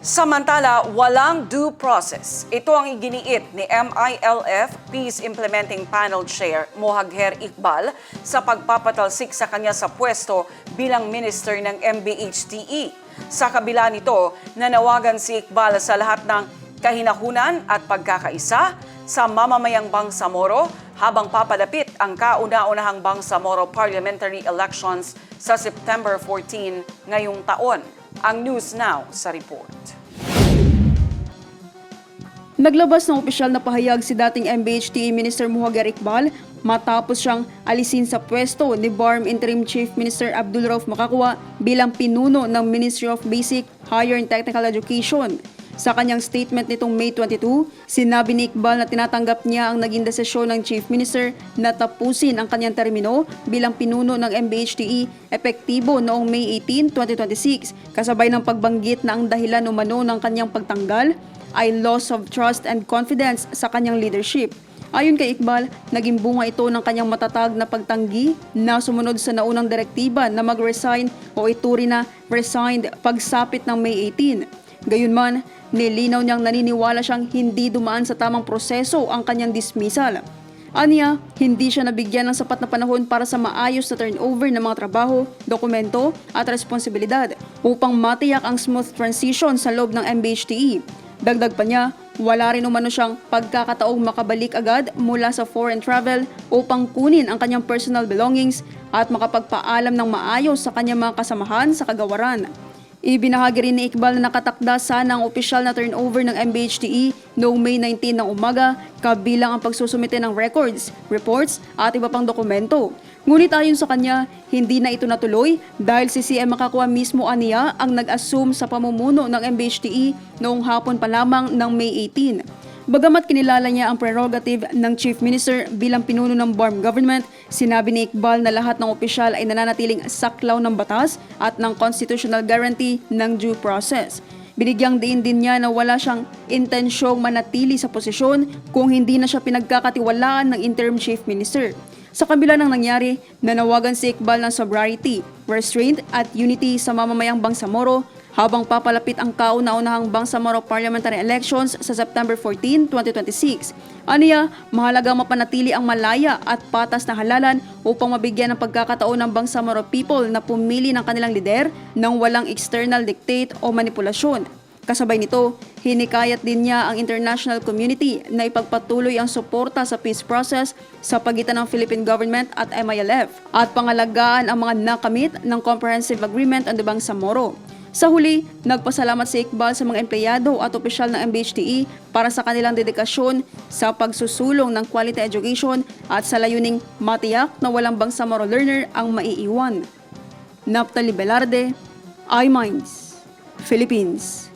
Samantala, walang due process. Ito ang iginiit ni MILF Peace Implementing Panel Chair Mohagher Iqbal sa pagpapatalsik sa kanya sa pwesto bilang Minister ng MBHTE. Sa kabila nito, nanawagan si Iqbal sa lahat ng kahinahunan at pagkakaisa sa mamamayang Bangsamoro habang papalapit ang kauna-unahang Bangsamoro Parliamentary Elections sa September 14 ngayong taon. Ang News Now sa report. Naglabas ng opisyal na pahayag si dating MBHTE Minister Mohagher Iqbal matapos siyang alisin sa pwesto ni BARM Interim Chief Minister Abdul Rauf Makakwa bilang pinuno ng Ministry of Basic, Higher and Technical Education. Sa kanyang statement nitong May 22, sinabi ni Iqbal na tinatanggap niya ang naging desisyon ng Chief Minister na tapusin ang kanyang termino bilang pinuno ng MBHTE epektibo noong May 18, 2026, kasabay ng pagbanggit na ang dahilan umano ng kanyang pagtanggal ay loss of trust and confidence sa kanyang leadership. Ayon kay Iqbal, naging bunga ito ng kanyang matatag na pagtanggi na sumunod sa naunang direktiba na mag-resign o ituri na resigned pagsapit ng May 18. Gayunman, nilinaw niyang naniniwala siyang hindi dumaan sa tamang proseso ang kanyang dismissal. Aniya, hindi siya nabigyan ng sapat na panahon para sa maayos na turnover ng mga trabaho, dokumento at responsibilidad upang matiyak ang smooth transition sa loob ng MBHTE. Dagdag pa niya, wala rin umano siyang pagkakataong makabalik agad mula sa foreign travel upang kunin ang kanyang personal belongings at makapagpaalam ng maayos sa kanyang mga kasamahan sa kagawaran. Ibinahagi rin ni Iqbal na nakatakda sana ang opisyal na turnover ng MBHTE noong May 19 ng umaga, kabilang ang pagsusumite ng records, reports at iba pang dokumento. Ngunit ayon sa kanya, hindi na ito natuloy dahil si CM Makakwa mismo aniya ang nag-assume sa pamumuno ng MBHTE noong hapon pa lamang ng May 18. Bagamat kinilala niya ang prerogative ng Chief Minister bilang pinuno ng BARM government, sinabi ni Iqbal na lahat ng opisyal ay nananatiling saklaw ng batas at ng constitutional guarantee ng due process. Binigyang diin din niya na wala siyang intensyong manatili sa posisyon kung hindi na siya pinagkakatiwalaan ng interim chief minister. Sa kabila ng nangyari, nanawagan si Iqbal ng sobriety, restraint at unity sa mamamayang Bangsamoro habang papalapit ang kauna-unahang Bangsamoro Parliamentary Elections sa September 14, 2026. Aniya, mahalagang mapanatili ang malaya at patas na halalan upang mabigyan ng pagkakataon ng Bangsamoro people na pumili ng kanilang lider nang walang external dictate o manipulasyon. Kasabay nito, hinikayat din niya ang international community na ipagpatuloy ang suporta sa peace process sa pagitan ng Philippine government at MILF at pangalagaan ang mga nakamit ng Comprehensive Agreement on the Bangsamoro. Sa huli, nagpasalamat si Iqbal sa mga empleyado at opisyal ng MBHTE para sa kanilang dedikasyon sa pagsusulong ng quality education at sa layuning matiyak na walang Bangsamoro learner ang maiiwan. Naphtali Velarde, iMinds, Philippines.